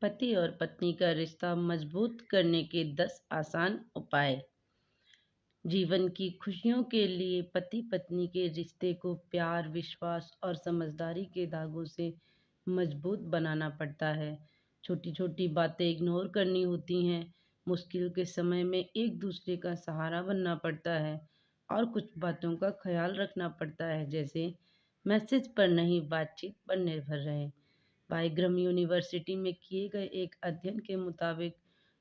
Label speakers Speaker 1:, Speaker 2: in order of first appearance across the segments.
Speaker 1: पति और पत्नी का रिश्ता मजबूत करने के 10 आसान उपाय। जीवन की खुशियों के लिए पति पत्नी के रिश्ते को प्यार, विश्वास और समझदारी के धागों से मजबूत बनाना पड़ता है। छोटी छोटी बातें इग्नोर करनी होती हैं। मुश्किल के समय में एक दूसरे का सहारा बनना पड़ता है और कुछ बातों का ख्याल रखना पड़ता है, जैसे मैसेज पर नहीं, बातचीत पर निर्भर रहें। बाइग्राम यूनिवर्सिटी में किए गए एक अध्ययन के मुताबिक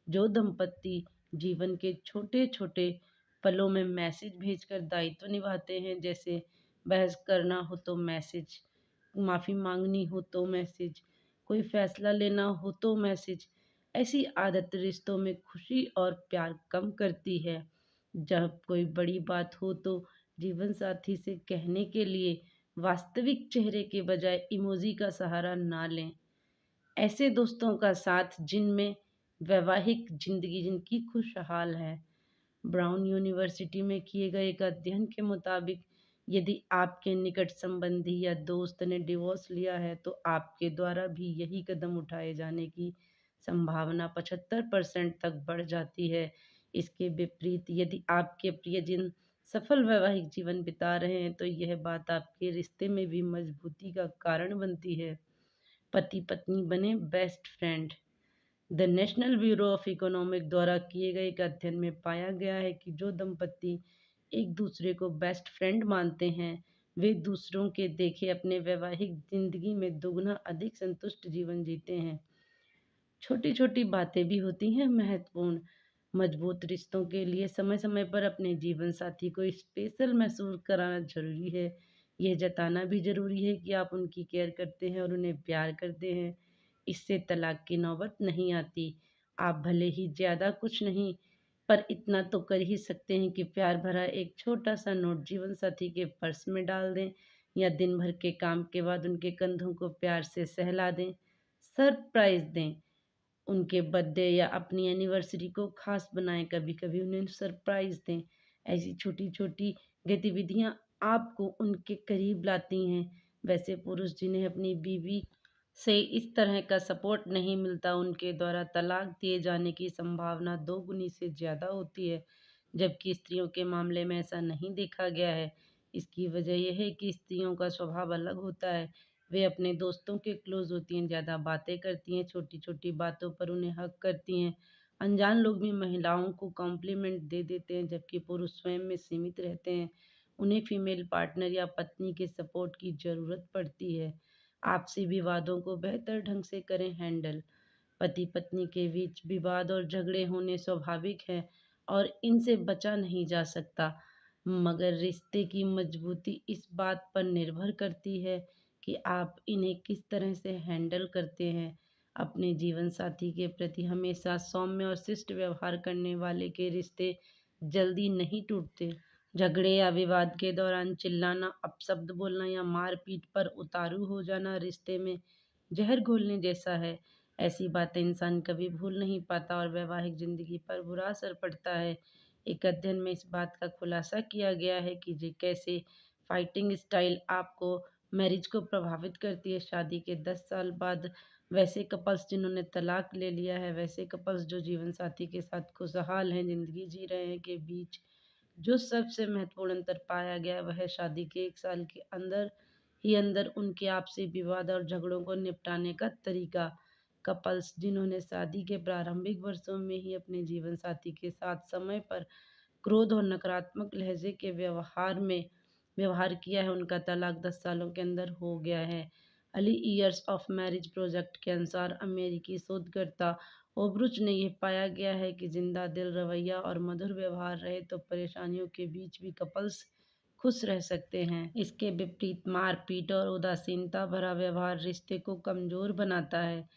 Speaker 1: जो दंपति जीवन के छोटे छोटे पलों में मैसेज भेजकर दायित्व निभाते हैं, जैसे बहस करना हो तो मैसेज, माफ़ी मांगनी हो तो मैसेज, कोई फैसला लेना हो तो मैसेज, ऐसी आदत रिश्तों में खुशी और प्यार कम करती है। जब कोई बड़ी बात हो तो जीवन साथी से कहने के लिए वास्तविक चेहरे के बजाय इमोजी का सहारा ना लें। ऐसे दोस्तों का साथ जिनमें वैवाहिक जिंदगी जिनकी खुशहाल है। ब्राउन यूनिवर्सिटी में किए गए एक अध्ययन के मुताबिक यदि आपके निकट संबंधी या दोस्त ने डिवोर्स लिया है तो आपके द्वारा भी यही कदम उठाए जाने की संभावना 75% तक बढ़ जाती है। इसके विपरीत यदि आपके प्रियजन सफल वैवाहिक जीवन बिता रहे हैं तो यह बात आपके रिश्ते में भी मजबूती का कारण बनती है। पति पत्नी बने best friend. The national bureau of economic द्वारा किए गए एक अध्ययन में पाया गया है कि जो दंपति एक दूसरे को बेस्ट फ्रेंड मानते हैं वे दूसरों के देखे अपने वैवाहिक जिंदगी में दोगुना अधिक संतुष्ट जीवन जीते हैं। छोटी छोटी बातें भी होती हैं महत्वपूर्ण। मजबूत रिश्तों के लिए समय समय पर अपने जीवन साथी को स्पेशल महसूस कराना जरूरी है। यह जताना भी जरूरी है कि आप उनकी केयर करते हैं और उन्हें प्यार करते हैं। इससे तलाक की नौबत नहीं आती। आप भले ही ज़्यादा कुछ नहीं, पर इतना तो कर ही सकते हैं कि प्यार भरा एक छोटा सा नोट जीवन साथी के पर्स में डाल दें या दिन भर के काम के बाद उनके कंधों को प्यार से सहला दें। सरप्राइज दें, उनके बर्थडे या अपनी एनिवर्सरी को खास बनाएं, कभी कभी उन्हें सरप्राइज दें। ऐसी छोटी छोटी गतिविधियां आपको उनके करीब लाती हैं। वैसे पुरुष जिन्हें अपनी बीवी से इस तरह का सपोर्ट नहीं मिलता उनके द्वारा तलाक दिए जाने की संभावना दोगुनी से ज़्यादा होती है, जबकि स्त्रियों के मामले में ऐसा नहीं देखा गया है। इसकी वजह यह है कि स्त्रियों का स्वभाव अलग होता है। वे अपने दोस्तों के क्लोज होती हैं, ज़्यादा बातें करती हैं, छोटी छोटी बातों पर उन्हें हक करती हैं। अनजान लोग भी महिलाओं को कॉम्प्लीमेंट दे देते हैं, जबकि पुरुष स्वयं में सीमित रहते हैं। उन्हें फीमेल पार्टनर या पत्नी के सपोर्ट की ज़रूरत पड़ती है। आपसी विवादों को बेहतर ढंग से करें हैंडल। पति पत्नी के बीच विवाद और झगड़े होने स्वाभाविक है और इनसे बचा नहीं जा सकता, मगर रिश्ते की मजबूती इस बात पर निर्भर करती है कि आप इन्हें किस तरह से हैंडल करते हैं। अपने जीवन साथी के प्रति हमेशा सौम्य और शिष्ट व्यवहार करने वाले के रिश्ते जल्दी नहीं टूटते। झगड़े या विवाद के दौरान चिल्लाना, अपशब्द बोलना या मारपीट पर उतारू हो जाना रिश्ते में जहर घोलने जैसा है। ऐसी बातें इंसान कभी भूल नहीं पाता और वैवाहिक जिंदगी पर बुरा असर पड़ता है। एक अध्ययन में इस बात का खुलासा किया गया है कि कैसे फाइटिंग स्टाइल आपको मैरिज को प्रभावित करती है। शादी के 10 साल बाद वैसे कपल्स जिन्होंने तलाक ले लिया है, वैसे कपल्स जो जीवन साथी के साथ खुशहाल हैं, जिंदगी जी रहे हैं, के बीच जो सबसे महत्वपूर्ण अंतर पाया गया है, वह है शादी के 1 साल के अंदर उनके आपसी विवाद और झगड़ों को निपटाने का तरीका। कपल्स जिन्होंने शादी के प्रारंभिक वर्षों में ही अपने जीवन साथी के साथ समय पर क्रोध और नकारात्मक लहजे के व्यवहार किया है, उनका तलाक 10 सालों के अंदर हो गया है। Early years of marriage project के अनुसार अमेरिकी शोधकर्ता ओब्रुच ने यह पाया गया है कि जिंदा दिल रवैया और मधुर व्यवहार रहे तो परेशानियों के बीच भी कपल्स खुश रह सकते हैं। इसके विपरीत मारपीट और उदासीनता भरा व्यवहार रिश्ते को कमजोर बनाता है।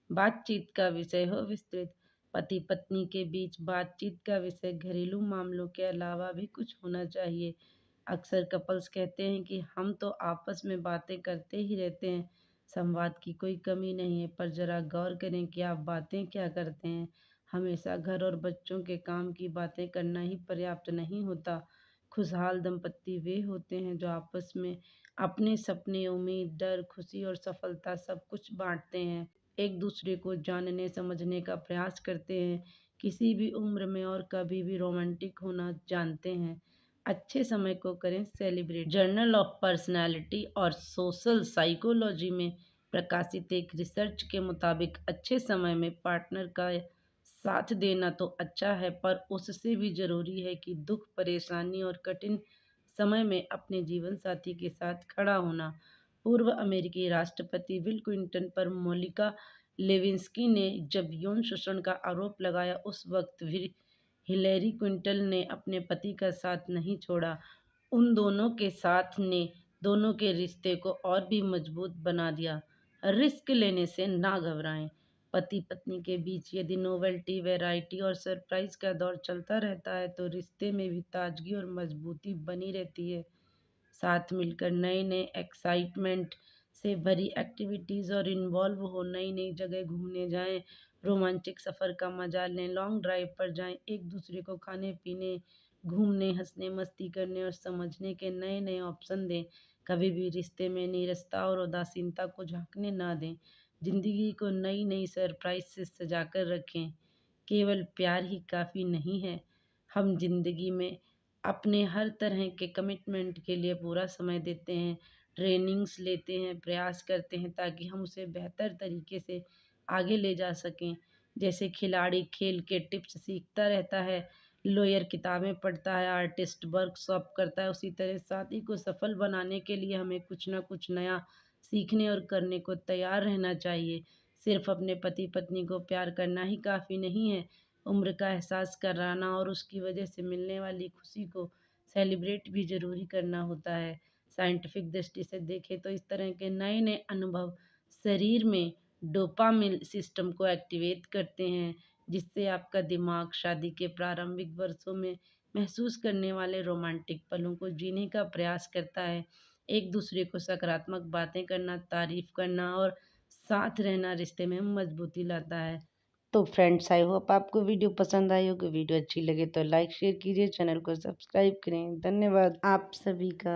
Speaker 1: बातचीत का विषय हो विस्तृत। पति पत्नी के बीच बातचीत का विषय घरेलू मामलों के अलावा भी कुछ होना चाहिए। अक्सर कपल्स कहते हैं कि हम तो आपस में बातें करते ही रहते हैं, संवाद की कोई कमी नहीं है, पर जरा गौर करें कि आप बातें क्या करते हैं। हमेशा घर और बच्चों के काम की बातें करना ही पर्याप्त नहीं होता। खुशहाल दंपति वे होते हैं जो आपस में अपने सपने, उम्मीद, डर, खुशी और सफलता सब कुछ बांटते हैं। एक दूसरे को जानने समझने का प्रयास करते हैं। किसी भी उम्र में और कभी भी रोमांटिक होना जानते हैं। अच्छे समय को करें सेलिब्रेट। जर्नल ऑफ पर्सनालिटी और सोशल साइकोलॉजी में प्रकाशित एक रिसर्च के मुताबिक अच्छे समय में पार्टनर का साथ देना तो अच्छा है, पर उससे भी ज़रूरी है कि दुख, परेशानी और कठिन समय में अपने जीवन साथी के साथ खड़ा होना। पूर्व अमेरिकी राष्ट्रपति बिल क्लिंटन पर मोनिका लेविंस्की ने जब यौन शोषण का आरोप लगाया, उस वक्त भी हिलेरी क्लिंटन ने अपने पति का साथ नहीं छोड़ा। उन दोनों के साथ ने दोनों के रिश्ते को और भी मजबूत बना दिया। रिस्क लेने से ना घबराएं। पति पत्नी के बीच यदि नोवेल्टी, वैरायटी और सरप्राइज का दौर चलता रहता है तो रिश्ते में भी ताजगी और मजबूती बनी रहती है। साथ मिलकर नए नए एक्साइटमेंट से भरी एक्टिविटीज़ और इन्वॉल्व हो, नई नई जगह घूमने जाएं, रोमांटिक सफ़र का मजा लें, लॉन्ग ड्राइव पर जाएं, एक दूसरे को खाने पीने, घूमने, हंसने, मस्ती करने और समझने के नए नए ऑप्शन दें। कभी भी रिश्ते में नीरसता और उदासीनता को झांकने ना दें। जिंदगी को नई नई सरप्राइज से सजाकर रखें। केवल प्यार ही काफ़ी नहीं है, हम जिंदगी में अपने हर तरह के कमिटमेंट के लिए पूरा समय देते हैं, ट्रेनिंग्स लेते हैं, प्रयास करते हैं ताकि हम उसे बेहतर तरीके से आगे ले जा सकें। जैसे खिलाड़ी खेल के टिप्स सीखता रहता है, लॉयर किताबें पढ़ता है, आर्टिस्ट वर्कशॉप करता है, उसी तरह साथी को सफल बनाने के लिए हमें कुछ ना कुछ नया सीखने और करने को तैयार रहना चाहिए। सिर्फ अपने पति पत्नी को प्यार करना ही काफ़ी नहीं है, उम्र का एहसास कराना और उसकी वजह से मिलने वाली खुशी को सेलिब्रेट भी ज़रूरी करना होता है। साइंटिफिक दृष्टि से देखें तो इस तरह के नए नए अनुभव शरीर में डोपामिन सिस्टम को एक्टिवेट करते हैं, जिससे आपका दिमाग शादी के प्रारंभिक वर्षों में महसूस करने वाले रोमांटिक पलों को जीने का प्रयास करता है। एक दूसरे को सकारात्मक बातें करना, तारीफ करना और साथ रहना रिश्ते में मजबूती लाता है। तो फ्रेंड्स, आई होप आपको वीडियो पसंद आई होगी। वीडियो अच्छी लगे तो लाइक शेयर कीजिए, चैनल को सब्सक्राइब करें। धन्यवाद आप सभी का।